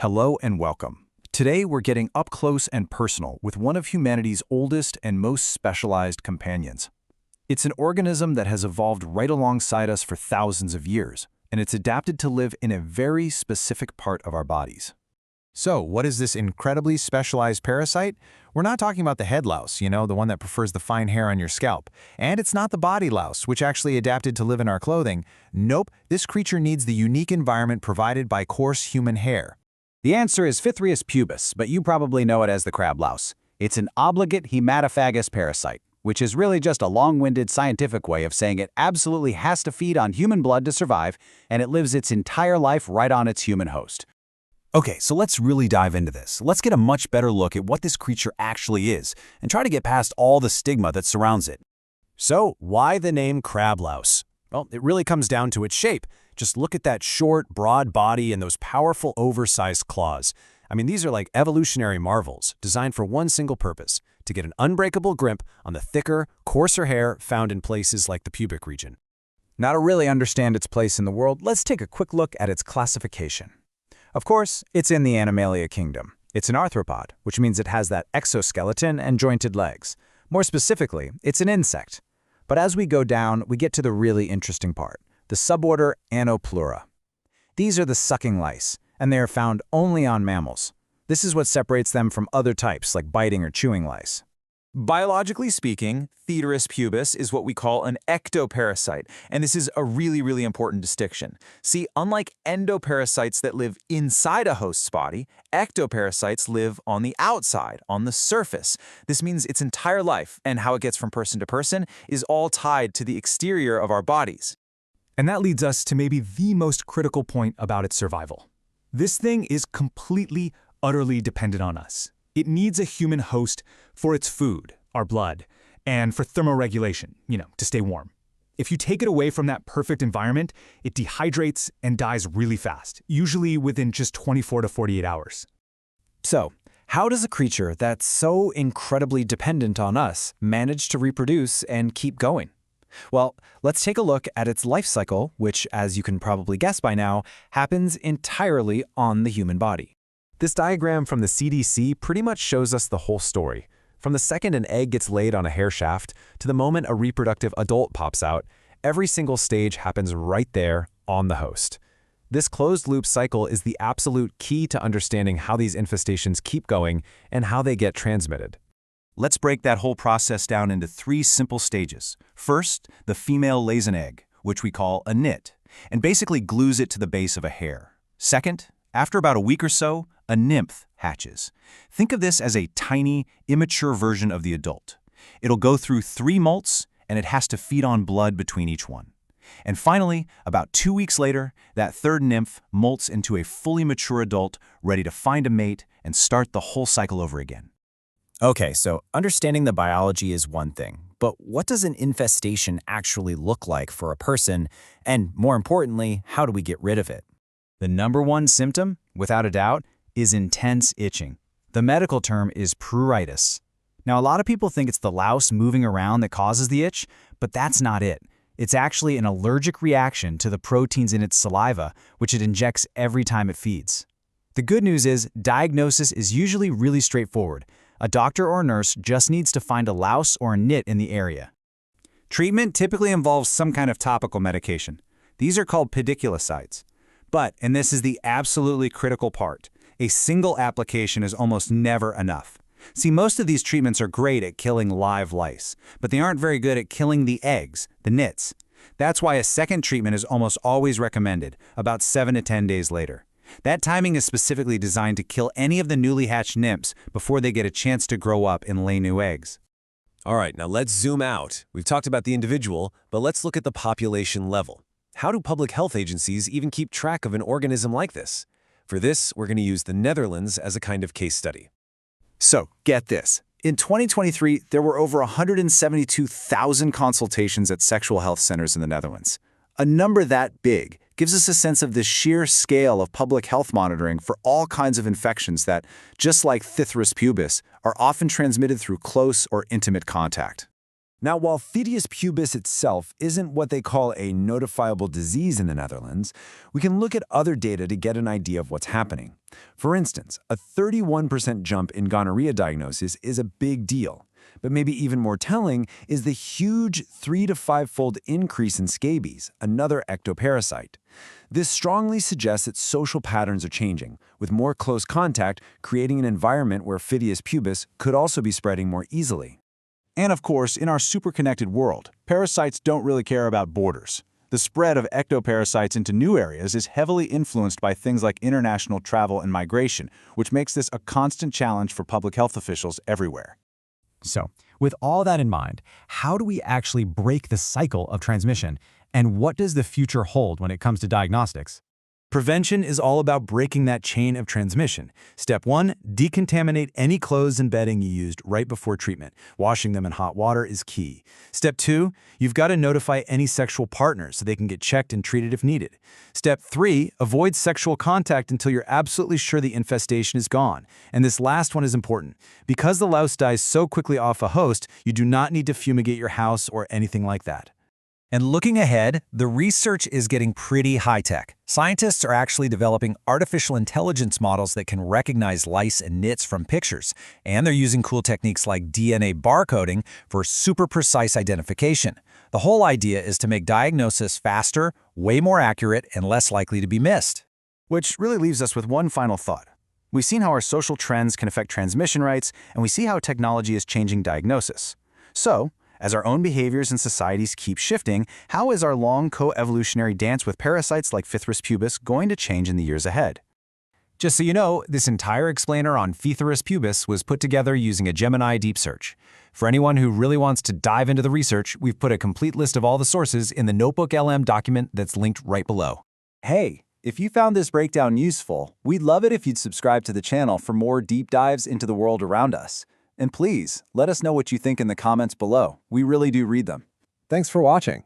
Hello and welcome. Today we're getting up close and personal with one of humanity's oldest and most specialized companions. It's an organism that has evolved right alongside us for thousands of years, and it's adapted to live in a very specific part of our bodies. So, what is this incredibly specialized parasite? We're not talking about the head louse, the one that prefers the fine hair on your scalp. And it's not the body louse, which actually adapted to live in our clothing. Nope, this creature needs the unique environment provided by coarse human hair. The answer is Phthirus pubis, but you probably know it as the crab louse. It's an obligate hematophagous parasite, which is really just a long-winded scientific way of saying it absolutely has to feed on human blood to survive, and it lives its entire life right on its human host. Okay, so let's really dive into this. Let's get a much better look at what this creature actually is, and try to get past all the stigma that surrounds it. So, why the name crab louse? Well, it really comes down to its shape. Just look at that short, broad body and those powerful, oversized claws. I mean, these are like evolutionary marvels, designed for one single purpose: to get an unbreakable grip on the thicker, coarser hair found in places like the pubic region. Now, to really understand its place in the world, let's take a quick look at its classification. Of course, it's in the Animalia kingdom. It's an arthropod, which means it has that exoskeleton and jointed legs. More specifically, it's an insect. But as we go down, we get to the really interesting part, the suborder Anopleura. These are the sucking lice, and they are found only on mammals. This is what separates them from other types like biting or chewing lice. Biologically speaking, Phthirus pubis is what we call an ectoparasite, and this is a really important distinction. See, unlike endoparasites that live inside a host's body, ectoparasites live on the outside, on the surface. This means its entire life and how it gets from person to person is all tied to the exterior of our bodies. And that leads us to maybe the most critical point about its survival. This thing is completely, utterly dependent on us. It needs a human host for its food, our blood, and for thermoregulation, to stay warm. If you take it away from that perfect environment, it dehydrates and dies really fast, usually within just 24 to 48 hours. So, how does a creature that's so incredibly dependent on us manage to reproduce and keep going? Well, let's take a look at its life cycle, which, as you can probably guess by now, happens entirely on the human body. This diagram from the CDC pretty much shows us the whole story. From the second an egg gets laid on a hair shaft to the moment a reproductive adult pops out, every single stage happens right there on the host. This closed-loop cycle is the absolute key to understanding how these infestations keep going and how they get transmitted. Let's break that whole process down into 3 simple stages. First, the female lays an egg, which we call a nit, and basically glues it to the base of a hair. Second, after about a week or so, a nymph hatches. Think of this as a tiny, immature version of the adult. It'll go through 3 molts, and it has to feed on blood between each one. And finally, about 2 weeks later, that third nymph molts into a fully mature adult, ready to find a mate and start the whole cycle over again. Okay, so understanding the biology is one thing, but what does an infestation actually look like for a person? And more importantly, how do we get rid of it? The number one symptom, without a doubt, is intense itching. The medical term is pruritus. Now, a lot of people think it's the louse moving around that causes the itch, but that's not it. It's actually an allergic reaction to the proteins in its saliva, which it injects every time it feeds. The good news is, diagnosis is usually really straightforward. A doctor or nurse just needs to find a louse or a nit in the area. Treatment typically involves some kind of topical medication. These are called pediculicides. But, and this is the absolutely critical part, a single application is almost never enough. See, most of these treatments are great at killing live lice, but they aren't very good at killing the eggs, the nits. That's why a second treatment is almost always recommended, about 7 to 10 days later. That timing is specifically designed to kill any of the newly hatched nymphs before they get a chance to grow up and lay new eggs. All right, now let's zoom out. We've talked about the individual, but let's look at the population level. How do public health agencies even keep track of an organism like this? For this, we're going to use the Netherlands as a kind of case study. So, get this. In 2023, there were over 172,000 consultations at sexual health centers in the Netherlands. A number that big gives us a sense of the sheer scale of public health monitoring for all kinds of infections that, just like Phthirus pubis, are often transmitted through close or intimate contact. Now, while Phthirus pubis itself isn't what they call a notifiable disease in the Netherlands, we can look at other data to get an idea of what's happening. For instance, a 31% jump in gonorrhea diagnosis is a big deal. But maybe even more telling is the huge 3- to 5-fold increase in scabies, another ectoparasite. This strongly suggests that social patterns are changing, with more close contact creating an environment where Phthirus pubis could also be spreading more easily. And of course, in our super-connected world, parasites don't really care about borders. The spread of ectoparasites into new areas is heavily influenced by things like international travel and migration, which makes this a constant challenge for public health officials everywhere. So, with all that in mind, how do we actually break the cycle of transmission, and what does the future hold when it comes to diagnostics? Prevention is all about breaking that chain of transmission. Step 1, decontaminate any clothes and bedding you used right before treatment. Washing them in hot water is key. Step 2, you've got to notify any sexual partners so they can get checked and treated if needed. Step 3, avoid sexual contact until you're absolutely sure the infestation is gone. And this last one is important. Because the louse dies so quickly off a host, you do not need to fumigate your house or anything like that. And looking ahead, the research is getting pretty high-tech. Scientists are actually developing artificial intelligence models that can recognize lice and nits from pictures, and they're using cool techniques like DNA barcoding for super precise identification. The whole idea is to make diagnosis faster, way more accurate, and less likely to be missed. Which really leaves us with one final thought. We've seen how our social trends can affect transmission rates, and we see how technology is changing diagnosis. So, as our own behaviors and societies keep shifting, how is our long co-evolutionary dance with parasites like Phthirus pubis going to change in the years ahead? Just so you know, this entire explainer on Phthirus pubis was put together using a Gemini deep search. For anyone who really wants to dive into the research, we've put a complete list of all the sources in the Notebook LM document that's linked right below. Hey, if you found this breakdown useful, we'd love it if you'd subscribe to the channel for more deep dives into the world around us. And please, let us know what you think in the comments below. We really do read them. Thanks for watching.